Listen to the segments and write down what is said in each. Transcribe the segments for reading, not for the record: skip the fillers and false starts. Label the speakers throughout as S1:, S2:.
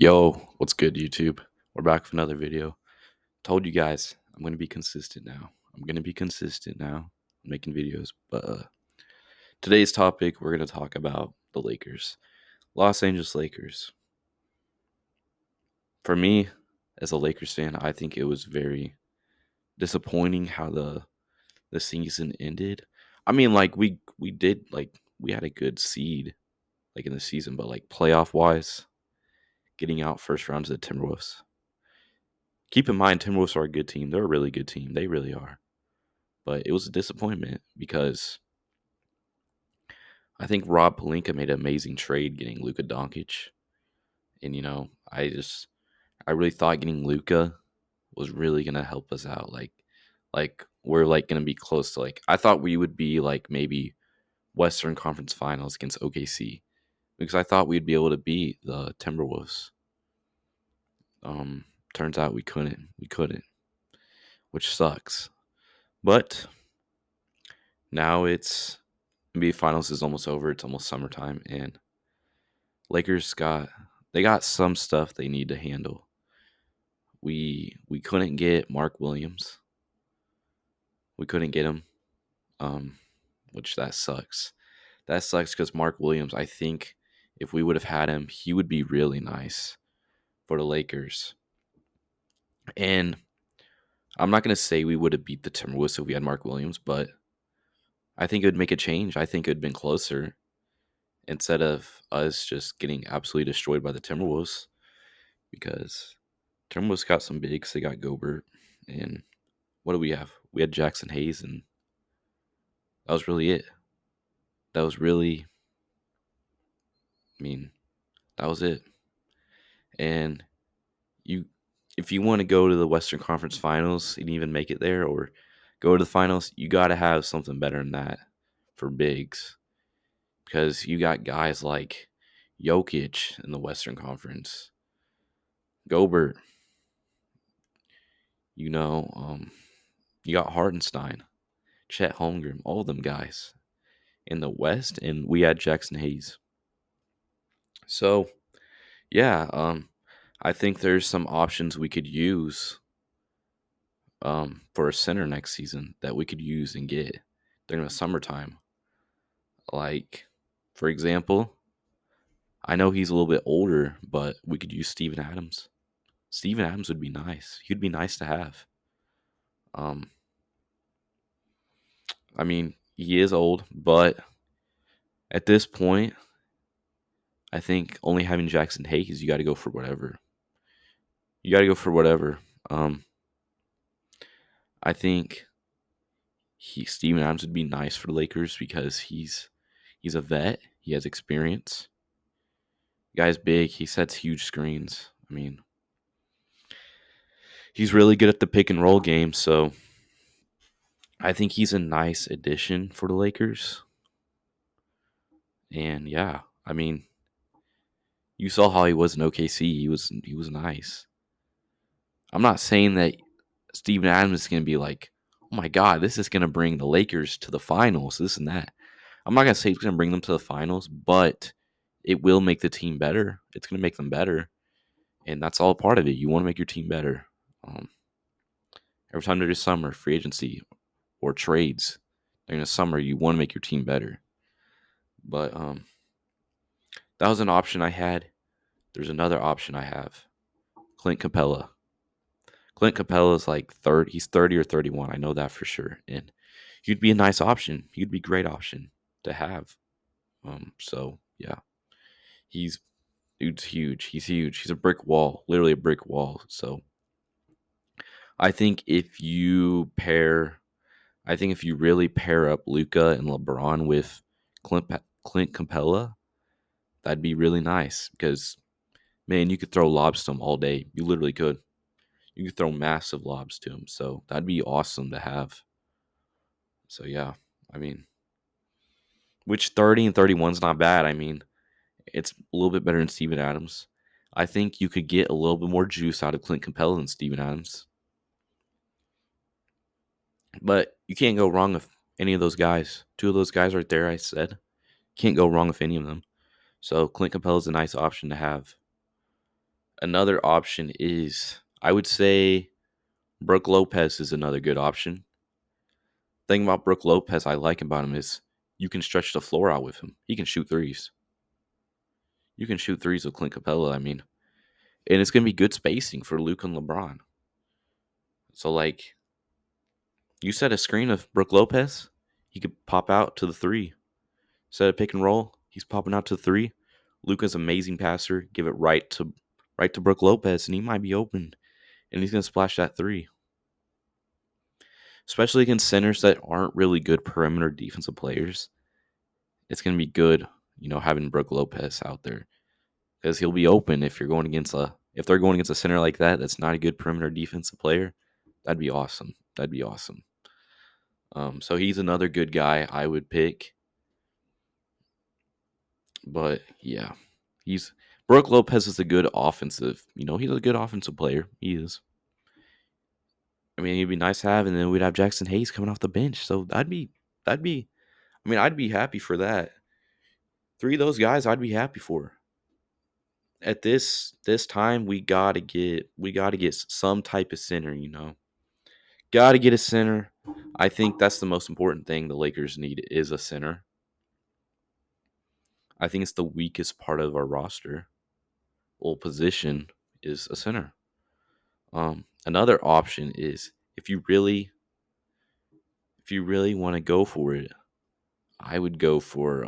S1: Yo, what's good, YouTube? We're back with another video. Told you guys I'm gonna be consistent now. Making videos. But today's topic, we're gonna talk about the Lakers, Los Angeles Lakers. For me, as a Lakers fan, I think it was very disappointing how the season ended. I mean, like we did we had a good seed in the season, but playoff wise, getting out first round to the Timberwolves. Keep in mind, Timberwolves are a good team. They're a really good team. They really are. But it was a disappointment because I think Rob Pelinka made an amazing trade getting Luka Doncic. And I really thought getting Luka was really gonna help us out. Like we're gonna be close to I thought we would be maybe Western Conference Finals against OKC because I thought we'd be able to beat the Timberwolves. Turns out we couldn't. We couldn't, which sucks. But now it's NBA Finals is almost over. It's almost summertime, and Lakers got some stuff they need to handle. We couldn't get Mark Williams. We couldn't get him, which that sucks. That sucks because Mark Williams, I think if we would have had him, he would be really nice for the Lakers. And I'm not gonna say we would have beat the Timberwolves if we had Mark Williams, but I think it would make a change. I think it would have been closer instead of us just getting absolutely destroyed by the Timberwolves because Timberwolves got some bigs. They got Gobert, and what do we have? We had Jackson Hayes, and that was really it. That was really, I mean, that was it. And you, if you want to go to the Western Conference Finals and even make it there, or go to the finals, you got to have something better than that for bigs, because you got guys like Jokic in the Western Conference, Gobert. You know, you got Hardenstein, Chet Holmgren, all of them guys in the West, and we had Jackson Hayes. So yeah, I think there's some options we could use for a center next season that we could use and get during the summertime. Like, for example, I know he's a little bit older, but we could use Steven Adams. Steven Adams would be nice. He'd be nice to have. Um, I mean, he is old, but at this point, I think only having Jackson Hayes, you got to go for whatever. You got to go for whatever. I think Steven Adams would be nice for the Lakers because he's a vet. He has experience. Guy's big. He sets huge screens. I mean, he's really good at the pick and roll game. So I think he's a nice addition for the Lakers. And yeah, I mean, you saw how he was in OKC. He was nice. I'm not saying that Steven Adams is going to be like, oh my God, this is going to bring the Lakers to the finals, this and that. I'm not going to say it's going to bring them to the finals, but it will make the team better. It's going to make them better. And that's all part of it. You want to make your team better. Um, every time there's summer, free agency, or trades during the summer, you want to make your team better. But that was an option I had. There's another option I have. Clint Capella. Clint Capella is like third. He's 30 or 31. I know that for sure. And he'd be a nice option. He'd be a great option to have. So yeah, he's dude's huge. He's huge. He's a brick wall, literally a brick wall. So I think if you really pair up Luka and LeBron with Clint Capella, that'd be really nice because man, you could throw lobs to him all day. You literally could. You could throw massive lobs to him. So that'd be awesome to have. So yeah, I mean, which 30 and 31 is not bad. I mean, it's a little bit better than Steven Adams. I think you could get a little bit more juice out of Clint Capella than Steven Adams. But you can't go wrong with any of those guys. Two of those guys right there, I said. Can't go wrong with any of them. So Clint Capella is a nice option to have. Another option is, I would say, Brook Lopez is another good option. Thing about Brook Lopez I like about him is you can stretch the floor out with him. He can shoot threes. You can shoot threes with Clint Capella, I mean. And it's going to be good spacing for Luke and LeBron. So, like, you set a screen of Brook Lopez, he could pop out to the three. Set a pick and roll, he's popping out to the three. Luka's amazing passer. Give it right to Brook Lopez, and he might be open. And he's going to splash that three. Especially against centers that aren't really good perimeter defensive players. It's going to be good, having Brook Lopez out there. Because he'll be open if they're going against a center like that that's not a good perimeter defensive player. That'd be awesome. So he's another good guy I would pick. But yeah, Brook Lopez is a good offensive. He's a good offensive player. He is. I mean, he'd be nice to have, and then we'd have Jackson Hayes coming off the bench. So I'd be happy for that. 3 of those guys I'd be happy for. At this time, we gotta get some type of center. Gotta get a center. I think that's the most important thing the Lakers need is a center. I think it's the weakest part of our roster. Position is a center. Another option is if you really want to go for it, I'd go for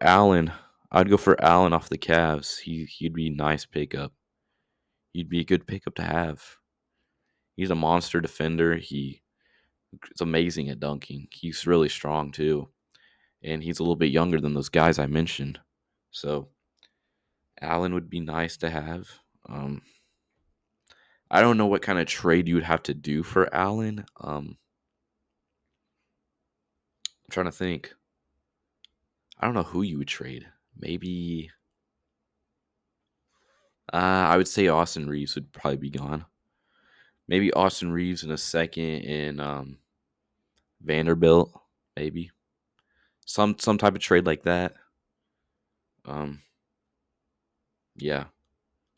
S1: Allen. I'd go for Allen off the Cavs. He'd be a nice pickup. He'd be a good pickup to have. He's a monster defender. He's amazing at dunking. He's really strong too. And he's a little bit younger than those guys I mentioned. So Allen would be nice to have. I don't know what kind of trade you would have to do for Allen. I'm trying to think. I don't know who you would trade. Maybe I would say Austin Reeves would probably be gone. Maybe Austin Reeves in a second and Vanderbilt, maybe. Some type of trade like that. Yeah.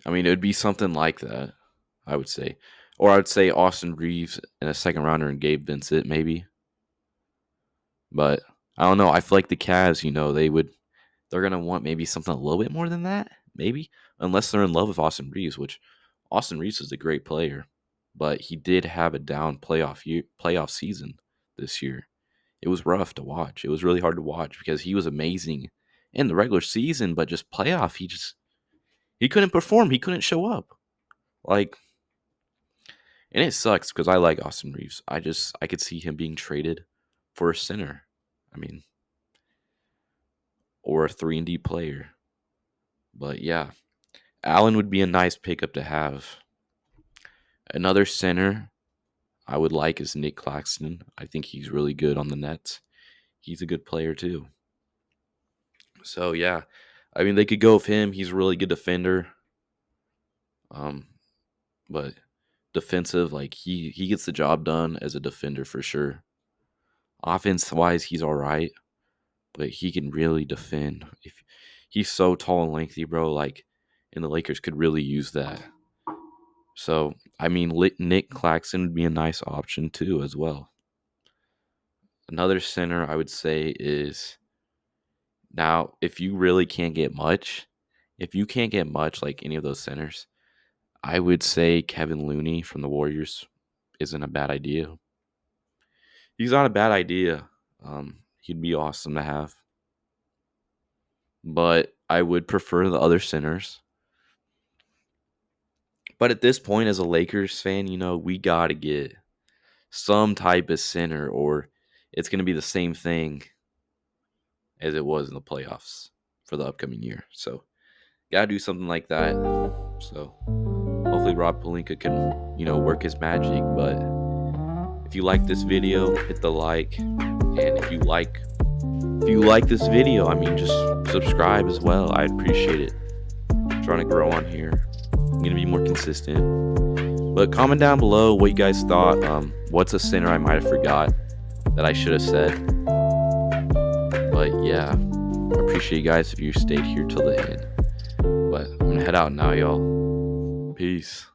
S1: I mean, it would be something like that, I would say. Or I would say Austin Reeves and a second rounder and Gabe Vincent, maybe. But I don't know. I feel like the Cavs, they're going to want maybe something a little bit more than that, maybe. Unless they're in love with Austin Reeves, which Austin Reeves is a great player. But he did have a down playoff season this year. It was rough to watch. It was really hard to watch because he was amazing in the regular season, but just playoff, he couldn't perform. He couldn't show up. And it sucks because I like Austin Reeves. I could see him being traded for a center. I mean, or a 3-and-D player. But yeah, Allen would be a nice pickup to have. Another center I would like is Nick Claxton. I think he's really good on the Nets. He's a good player too. So yeah, I mean they could go with him. He's a really good defender. But defensive, he gets the job done as a defender for sure. Offense wise, he's all right, but he can really defend. If he's so tall and lengthy, bro, and the Lakers could really use that. So I mean, Nick Claxton would be a nice option too, as well. Another center I would say is now if you really can't get much, like any of those centers, I would say Kevin Looney from the Warriors isn't a bad idea. He's not a bad idea. He'd be awesome to have. But I would prefer the other centers. But at this point, as a Lakers fan, we got to get some type of center or it's going to be the same thing as it was in the playoffs for the upcoming year. So, got to do something like that. So, hopefully Rob Pelinka can, work his magic. But if you like this video, hit the like. And if you like this video, I mean, just subscribe as well. I'd appreciate it. I'm trying to grow on here. I'm going to be more consistent. But comment down below what you guys thought. What's a center I might have forgot that I should have said. But yeah, I appreciate you guys if you stayed here till the end. But But I'm gonna head out now, y'all. Peace.